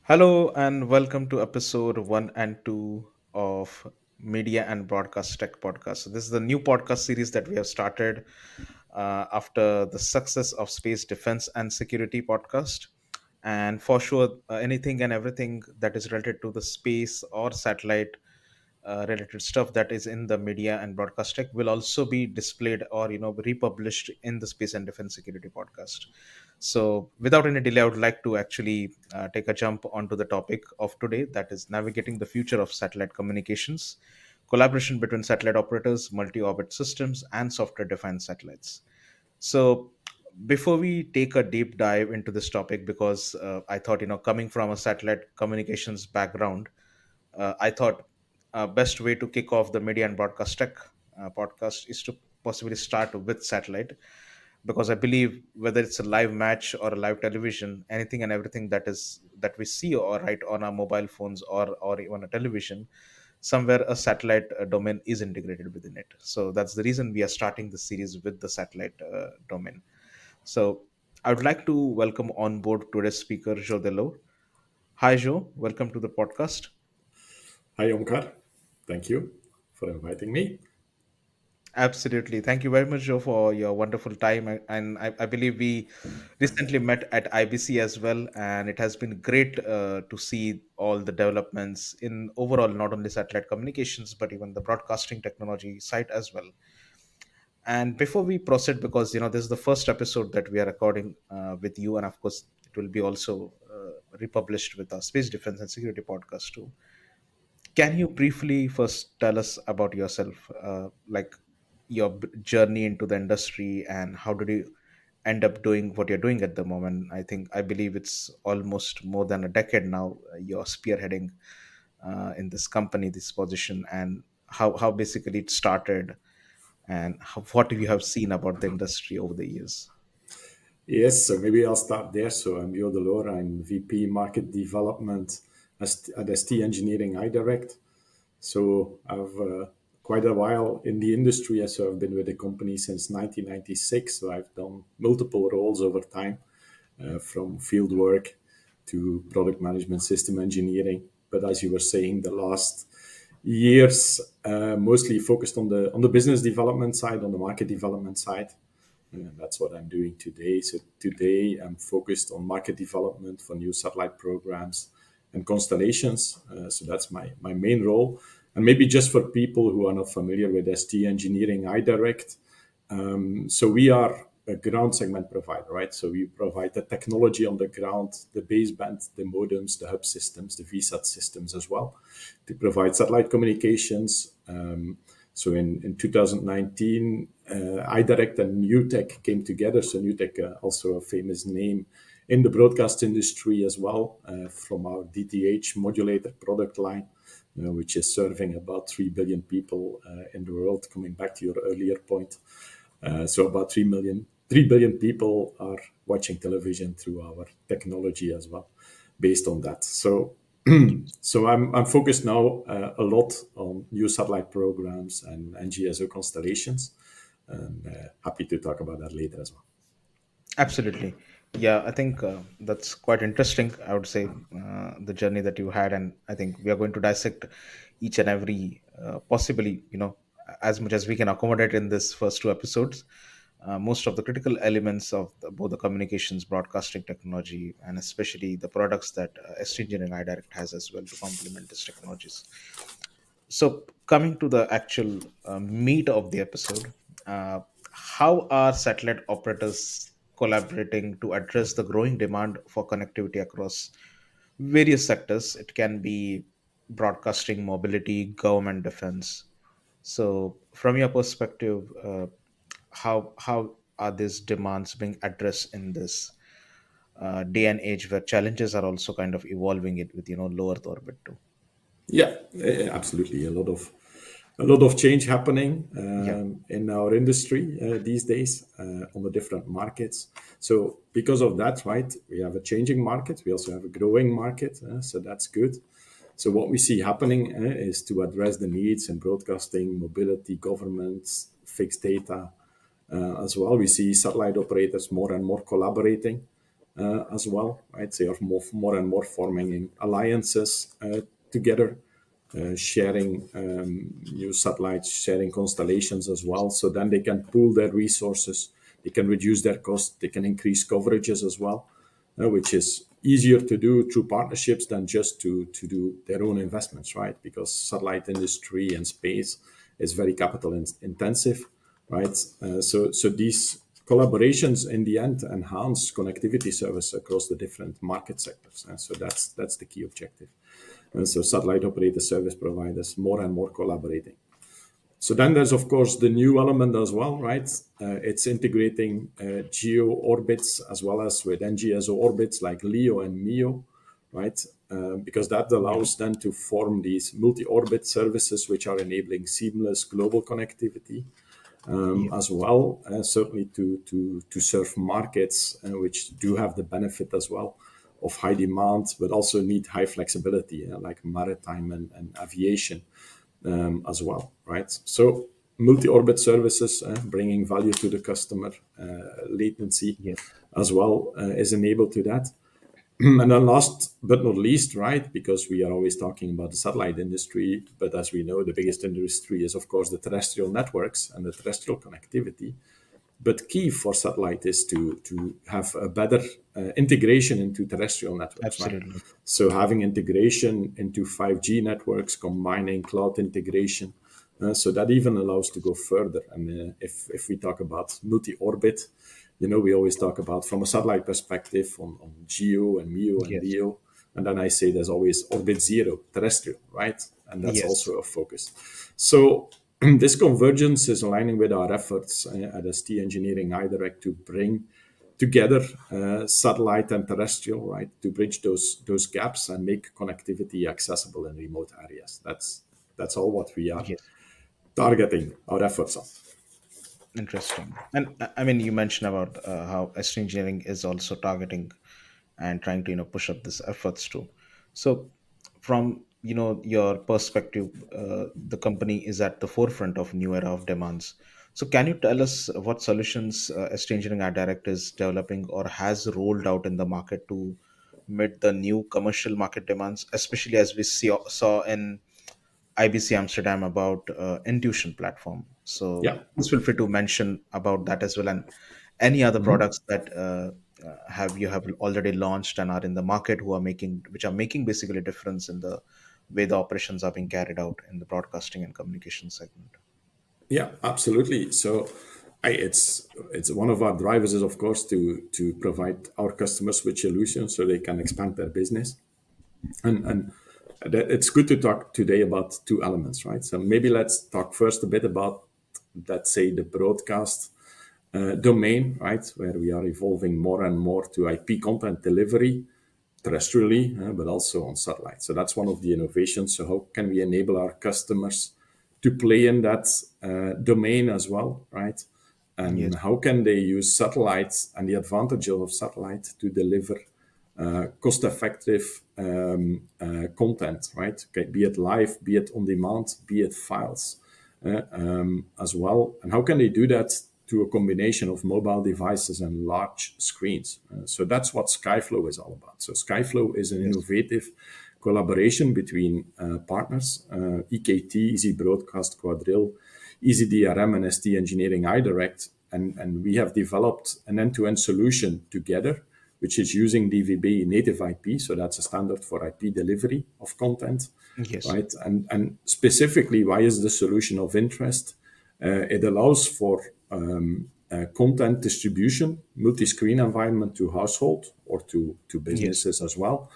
Hello and welcome to episode 1 and 2 of Media and Broadcast Tech Podcast. So this is the new podcast series that we have started after the success of Space Defense and Security podcast. And for sure, anything and everything that is related to the space or satellite related stuff that is in the media and broadcast tech will also be displayed or republished in the Space and Defense Security podcast. So without any delay, I would like to actually take a jump onto the topic of today, that is navigating the future of satellite communications, collaboration between satellite operators, multi-orbit systems, and software defined satellites. So before we take a deep dive into this topic, because I thought, coming from a satellite communications background, I thought best way to kick off the media and broadcast tech podcast is to possibly start with satellite, because I believe whether it's a live match or a live television, anything and everything that we see or right on our mobile phones or even a television, somewhere a satellite domain is integrated within it. So that's the reason we are starting the series with the satellite domain. So I would like to welcome on board today's speaker, Joe Delo. Hi, Joe. Welcome to the podcast. Hi, Omkar. Thank you for inviting me. Absolutely. Thank you very much, Joe, for your wonderful time. And I believe we recently met at IBC as well. And it has been great to see all the developments in overall, not only satellite communications, but even the broadcasting technology side as well. And before we proceed, because, this is the first episode that we are recording with you. And of course, it will be also republished with our Space Defense and Security podcast too. Can you briefly first tell us about yourself, like your journey into the industry, and how did you end up doing what you're doing at the moment? I believe it's almost more than a decade now you're spearheading in this company, this position, and how basically it started, and what you have seen about the industry over the years. Yes, so maybe I'll start there. So I'm Loor. I'm VP Market Development at ST Engineering iDirect. So I've quite a while in the industry. So I've been with the company since 1996. So I've done multiple roles over time, from field work to product management, system engineering. But as you were saying, the last years mostly focused on the business development side, on the market development side. And that's what I'm doing today. So today I'm focused on market development for new satellite programs and constellations. So that's my main role. And maybe just for people who are not familiar with ST Engineering iDirect, so we are a ground segment provider, right? So we provide the technology on the ground, the baseband, the modems, the hub systems, the VSAT systems as well, to provide satellite communications. So in 2019, iDirect and Newtec came together. So Newtec, also a famous name in the broadcast industry as well, from our DTH modulator product line, which is serving about 3 billion people in the world, coming back to your earlier point. So about 3 billion people are watching television through our technology as well, based on that. So I'm focused now a lot on new satellite programs and NGSO constellations, and happy to talk about that later as well. Absolutely. Yeah, I think that's quite interesting. I would say the journey that you had, and I think we are going to dissect each and every possibly, as much as we can accommodate in this first two episodes. Most of the critical elements of both the communications, broadcasting technology, and especially the products that ST Engineering iDirect has as well to complement these technologies. So, coming to the actual meat of the episode, how are satellite operators collaborating to address the growing demand for connectivity across various sectors? It can be broadcasting, mobility, government, defense. So, from your perspective, how are these demands being addressed in this day and age where challenges are also kind of evolving it with low Earth orbit too? Yeah, absolutely. A lot of change happening Yeah. in our industry these days on the different markets. So because of that, right, we have a changing market. We also have a growing market. So that's good. So what we see happening is to address the needs in broadcasting, mobility, governments, fixed data as well. We see satellite operators more and more collaborating as well, right? They are more and more forming in alliances together, sharing new satellites, sharing constellations as well. So then they can pool their resources, they can reduce their cost, they can increase coverages as well, which is easier to do through partnerships than just to do their own investments, right? Because satellite industry and space is very capital intensive, right? So these collaborations in the end enhance connectivity service across the different market sectors. So that's the key objective. And so satellite operator service providers more and more collaborating. So then there's, of course, the new element as well, right? It's integrating geo orbits as well as with NGSO orbits like LEO and MEO, right? Because that Yeah. allows them to form these multi-orbit services which are enabling seamless global connectivity Yeah. as well, certainly to serve markets which do have the benefit as well of high demand, but also need high flexibility, like maritime and aviation as well, right? So multi-orbit services, bringing value to the customer, latency Yeah. as well is enabled to that. And then last but not least, right, because we are always talking about the satellite industry, but as we know, the biggest industry is, of course, the terrestrial networks and the terrestrial connectivity. But key for satellite is to have a better integration into terrestrial networks, right? Absolutely. So having integration into 5G networks, combining cloud integration, so that even allows to go further. And if we talk about multi-orbit, we always talk about from a satellite perspective on geo and MEO and Yes. LEO. And then I say there's always orbit zero, terrestrial, right? And that's Yes. also a focus. So this convergence is aligning with our efforts at ST Engineering iDirect to bring together satellite and terrestrial, right, to bridge those gaps and make connectivity accessible in remote areas. That's all what we are Yes. targeting our efforts on. Interesting. And I mean, you mentioned about how ST engineering is also targeting and trying to push up these efforts too. So, from your perspective, the company is at the forefront of new era of demands. So, can you tell us what solutions ST engineering iDirect is developing or has rolled out in the market to meet the new commercial market demands, especially as we saw in IBC Amsterdam about Intuition platform. So Yeah. please feel free to mention about that as well, and any other Mhm. products that have already launched and are in the market which are making basically a difference in the way the operations are being carried out in the broadcasting and communication segment. Yeah, absolutely. So it's one of our drivers is, of course, to provide our customers with solutions so they can expand their business. And it's good to talk today about two elements, right? So maybe let's talk first a bit about, let's say, the broadcast domain, right, where we are evolving more and more to IP content delivery terrestrially, but also on satellite. So that's one of the innovations. So how can we enable our customers to play in that domain as well, right? And Yes. how can they use satellites and the advantage of satellite to deliver cost-effective content, right? Okay, be it live, be it on demand, be it files as well. And how can they do that to a combination of mobile devices and large screens? So that's what SkyFlow is all about. So SkyFlow is an Yes. innovative collaboration between partners, EKT, Easy Broadcast, Quadrille, Easy DRM, and ST Engineering iDirect. And we have developed an end-to-end solution together, which is using DVB native IP. So that's a standard for IP delivery of content, Yes. right? And specifically, why is the solution of interest? It allows for content distribution, multi-screen environment to household or to Yes. businesses as well,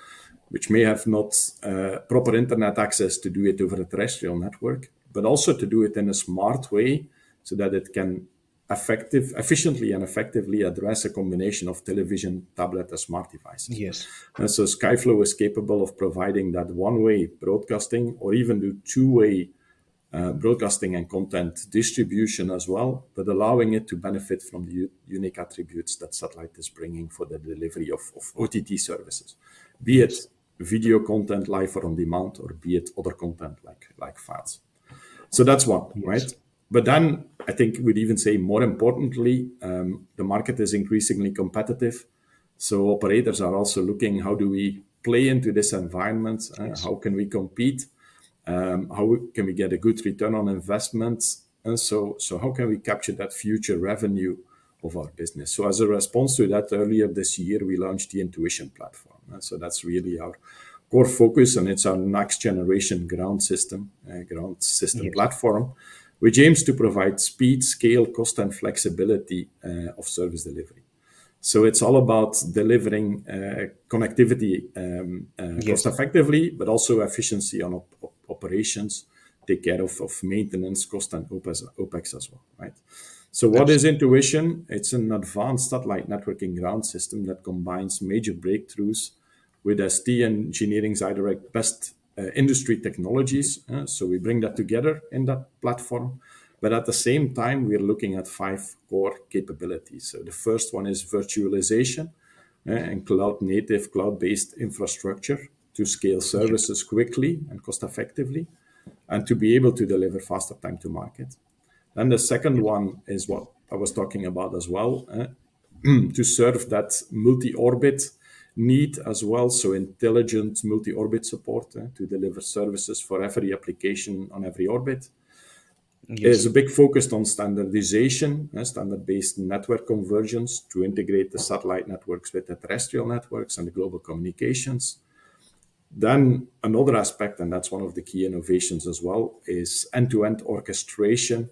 which may have not proper internet access to do it over a terrestrial network, but also to do it in a smart way so that it can efficiently and effectively address a combination of television, tablet, and smart devices. Yes. And so SkyFlow is capable of providing that one-way broadcasting or even do two-way broadcasting and content distribution as well, but allowing it to benefit from the unique attributes that satellite is bringing for the delivery of OTT services, be it Yes. video content live or on demand, or be it other content like files. So that's one, Yes. right? But then I think we'd even say more importantly, the market is increasingly competitive. So operators are also looking, how do we play into this environment? Yes. How can we compete? How can we get a good return on investment? And so how can we capture that future revenue of our business? So as a response to that, earlier this year, we launched the Intuition platform. So that's really our core focus, and it's our next generation ground system Yes. platform, which aims to provide speed, scale, cost, and flexibility of service delivery. So it's all about delivering connectivity cost Yes. effectively, but also efficiency on operations, take care of maintenance cost and OPEX as well, right? So what is Absolutely. Intuition? It's an advanced satellite networking ground system that combines major breakthroughs with ST Engineering's iDirect best industry technologies. So we bring that together in that platform. But at the same time, we're looking at 5 core capabilities. So the first one is virtualization and cloud native, cloud-based infrastructure to scale Yes. services quickly and cost effectively, and to be able to deliver faster time to market. And the second Yes. one is what I was talking about as well, to serve that multi-orbit need as well. So intelligent multi-orbit support to deliver services for every application on every orbit. There's Yes. a big focus on standardization, standard-based network convergence to integrate the satellite networks with the terrestrial networks and the global communications. Then another aspect, and that's one of the key innovations as well, is end-to-end orchestration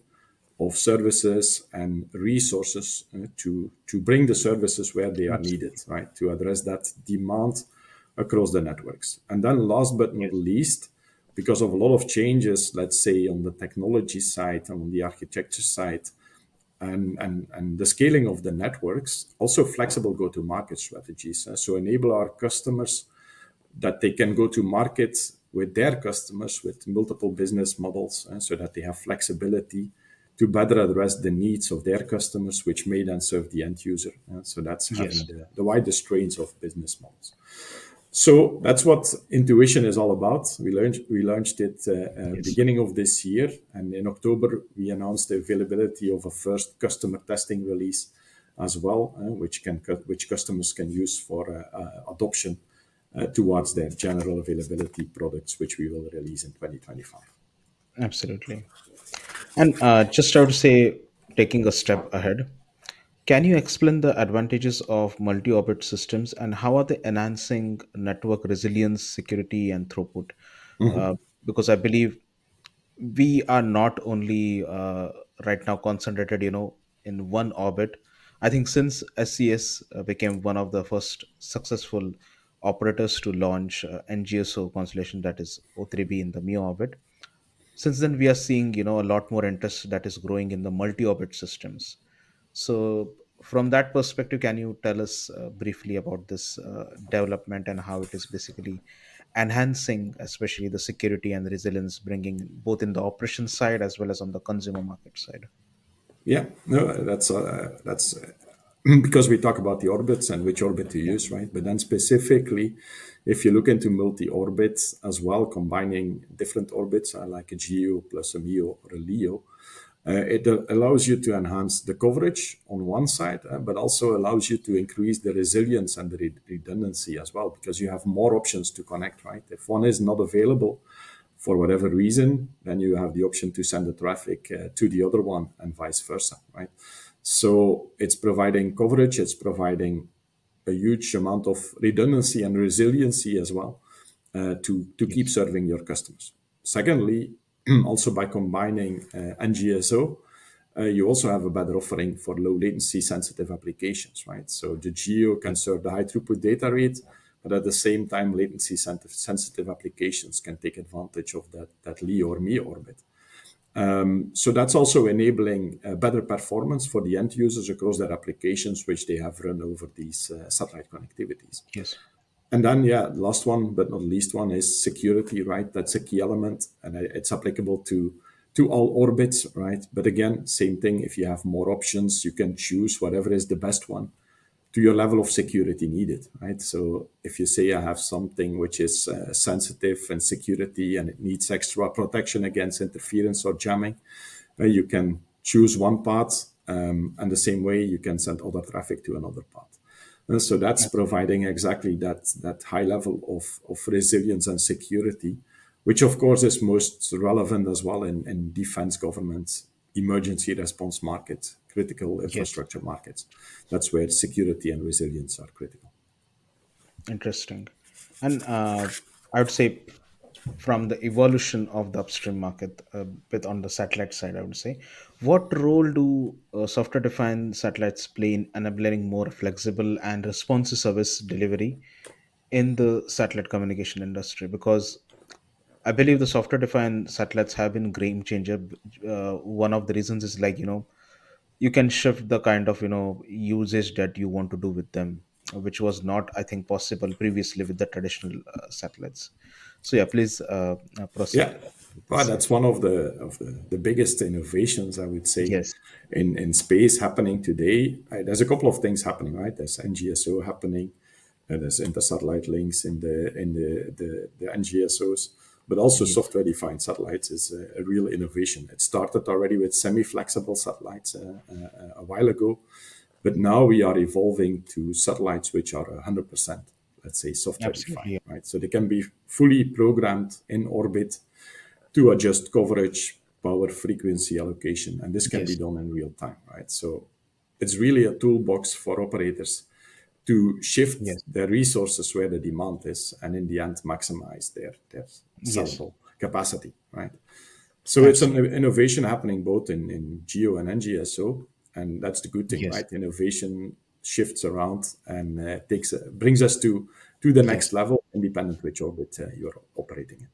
of services and resources to bring the services where they are Absolutely. needed, right? To address that demand across the networks. And then last but not Yes. least, because of a lot of changes, let's say on the technology side and on the architecture side, and the scaling of the networks, also flexible go-to-market strategies. So enable our customers that they can go to market with their customers with multiple business models, so that they have flexibility to better address the needs of their customers, which may then serve the end user. So that's having Yes. the widest range of business models. So that's what Intuition is all about. We launched it Yes. beginning of this year, and in October we announced the availability of a first customer testing release as well, which customers can use for adoption towards their general availability products, which we will release in 2025. Absolutely. And just I would say, taking a step ahead, can you explain the advantages of multi-orbit systems and how are they enhancing network resilience, security, and throughput? Uh, because I believe we are not only right now concentrated, in one orbit. I think since SCS became one of the first successful operators to launch NGSO constellation, that is O3b in the MEO orbit, since then we are seeing a lot more interest that is growing in the multi-orbit systems. So from that perspective, can you tell us briefly about this development and how it is basically enhancing especially the security and the resilience, bringing both in the operation side as well as on the consumer market side? Yeah, no, that's because we talk about the orbits and which orbit to Yeah. use, right? But then specifically, if you look into multi-orbits as well, combining different orbits, like a GEO plus a MEO or a LEO, it allows you to enhance the coverage on one side, but also allows you to increase the resilience and the redundancy as well, because you have more options to connect, right? If one is not available for whatever reason, then you have the option to send the traffic to the other one and vice versa, right? So it's providing coverage, it's providing a huge amount of redundancy and resiliency as well, to keep Yes. serving your customers. Secondly, also by combining NGSO, you also have a better offering for low latency sensitive applications, right? So the GEO can Yes. serve the high throughput data rate, but at the same time, latency sensitive applications can take advantage of that LEO or MEO orbit. So that's also enabling better performance for the end users across their applications, which they have run over these satellite connectivities. Yes. And then, yeah, last one but not least one is security, right? That's a key element, and it's applicable to all orbits, right? But again, same thing. If you have more options, you can choose whatever is the best one to your level of security needed, right? So if you say I have something which is sensitive and security and it needs extra protection against interference or jamming, you can choose one path, and the same way you can send other traffic to another path. And so that's Absolutely. providing exactly that high level of resilience and security, which of course is most relevant as well in defense government, emergency response markets, critical Yes. infrastructure markets. That's where security and resilience are critical. Interesting. And I would say from the evolution of the upstream market, with on the satellite side, I would say, what role do software defined satellites play in enabling more flexible and responsive service delivery in the satellite communication industry? Because I believe the software defined satellites have been game changer. One of the reasons is, like, you can shift the kind of usage that you want to do with them, which was not, I think, possible previously with the traditional satellites. So yeah, please Yeah, proceed with well, this. that's one of the biggest innovations I would say Yes. in space happening today. There's a couple of things happening, right? There's NGSO happening, there's inter-satellite links in the NGSOs, but also Yes. software-defined satellites is a real innovation. It started already with semi-flexible satellites a while ago, but now we are evolving to satellites which are 100%, let's say, software Absolutely. defined, Yeah. right? So they can be fully programmed in orbit to adjust coverage, power, frequency allocation, and this can be Yes. done in real time, right? So it's really a toolbox for operators to shift Yes. their resources where the demand is, and in the end maximize their Yes. sellable capacity, right? So it's an Absolutely. innovation happening both in geo and NGSO, and that's the good thing, Yes. right? Innovation shifts around and brings us to the Yes. next level, independent which orbit you're operating in.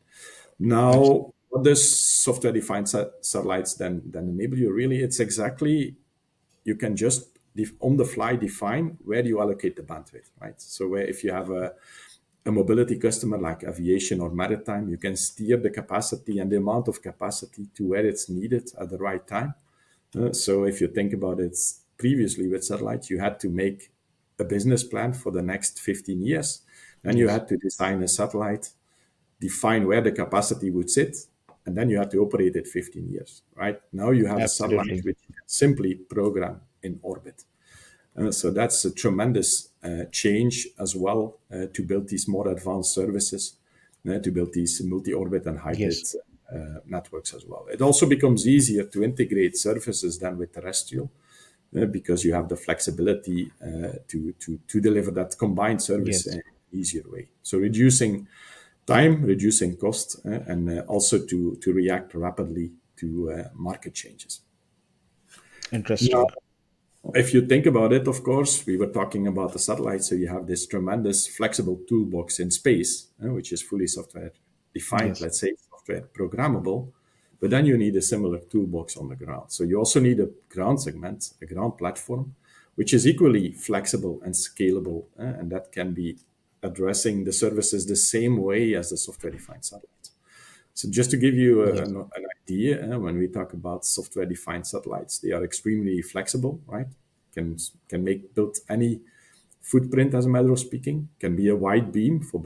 Absolutely. Now, what does software-defined satellites then enable you? Really, it's exactly you can just on the fly define where you allocate the bandwidth, right? So where if you have a mobility customer like aviation or maritime, you can steer the capacity and the amount of capacity to where it's needed at the right time. So if you think about it, previously with satellites, you had to make a business plan for the next 15 years. Then you Yes. had to design a satellite, define where the capacity would sit, and then you had to operate it 15 years, right? Now you have a satellite Absolutely. which you can simply program in orbit. So that's a tremendous change as well to build these more advanced services, to build these multi-orbit and hybrid Yes. networks as well. It also becomes easier to integrate services than with terrestrial because you have the flexibility to deliver that combined service in Yes. an easier way. So reducing time, reducing cost, and also to react rapidly to market changes. Now, Interesting. if you think about it, of course, we were talking about the satellite, so you have this tremendous flexible toolbox in space, which is fully software defined, Yes. let's say software programmable, but then you need a similar toolbox on the ground. So you also need a ground segment, a ground platform, which is equally flexible and scalable, and that can be addressing the services the same way as the software defined satellite. So just to give you Yes. an idea, when we talk about software-defined satellites, they are extremely flexible, right? Can make build any footprint, as a matter of speaking. Can be a wide beam for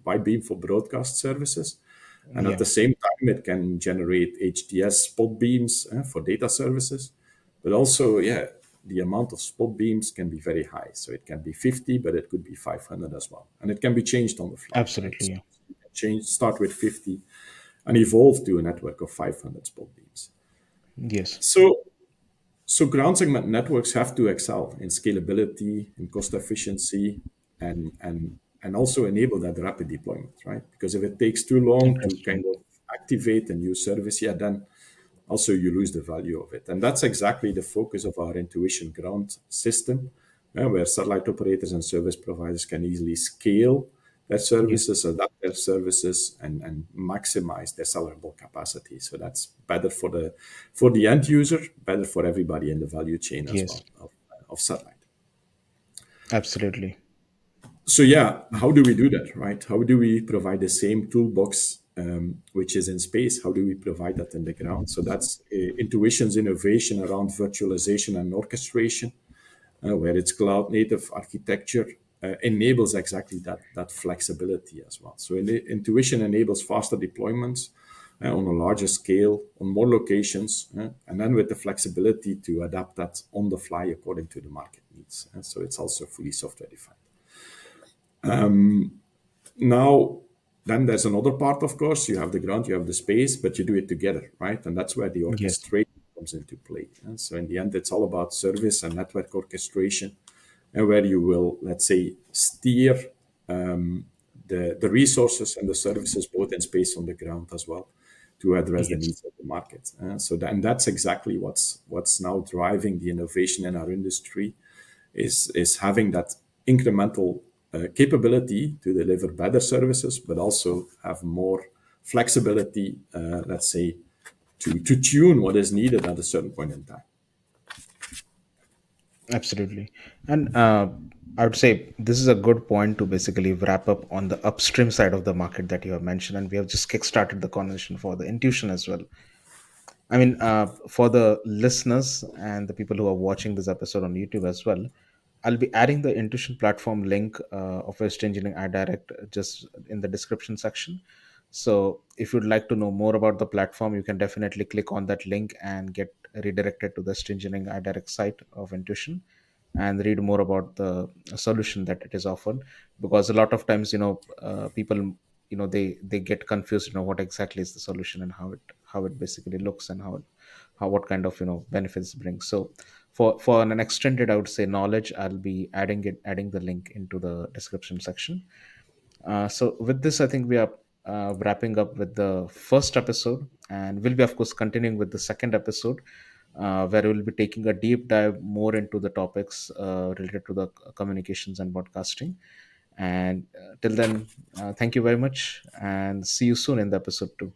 wide beam for broadcast services, and at Yeah. the same time, it can generate HTS spot beams for data services. But also, yeah, the amount of spot beams can be very high. So it can be 50, but it could be 500 as well, and it can be changed on the fly, right? Absolutely. So Yeah. you can change, start with 50, and evolve to a network of 500 spot beams. Yes. So so ground segment networks have to excel in scalability, in cost efficiency, and also enable that rapid deployment, right? Because if it takes too long to Interesting. kind of activate a new service, yeah, then also you lose the value of it. And that's exactly the focus of our Intuition ground system, where satellite operators and service providers can easily scale their Yes. services, adapt their services, and maximize their sellable capacity. So that's better for the end user, better for everybody in the value chain as Yes. well of satellite. Absolutely. So yeah, how do we do that, right? How do we provide the same toolbox which is in space? How do we provide that in the ground? So that's Intuition's innovation around virtualization and orchestration, where its cloud native architecture enables exactly that flexibility as well. So Intuition enables faster deployments, on a larger scale, on more locations, and then with the flexibility to adapt that on the fly according to the market needs. So it's also fully software defined. Now, then there's another part, of course. You have the ground, you have the space, but you do it together, right? And that's where the Yes. orchestration comes into play. And so in the end, it's all about service and network orchestration, and where you will, let's say, steer the resources and the services both in space on the ground as well to address the Yes. needs of the market. And that's exactly what's now driving the innovation in our industry is having that incremental capability to deliver better services, but also have more flexibility, let's say, to tune what is needed at a certain point in time. Absolutely. And I would say this is a good point to basically wrap up on the upstream side of the market that you have mentioned. And we have just kickstarted the conversation for the intuition as well. I mean, for the listeners and the people who are watching this episode on YouTube as well, I'll be adding the Intuition platform link of West Engineering iDirect just in the description section. So if you'd like to know more about the platform, you can definitely click on that link and get redirected to the West Engineering iDirect site of Intuition and read more about the solution that it is offered. Because a lot of times, people, they get confused, what exactly is the solution and how it basically looks and how what kind of benefits it brings. So for an extended, I would say, knowledge, I'll be adding the link into the description section. So with this, I think we are wrapping up with the first episode, and we'll be, of course, continuing with the second episode, where we'll be taking a deep dive more into the topics related to the communications and broadcasting. And till then, thank you very much, and see you soon in the episode 2.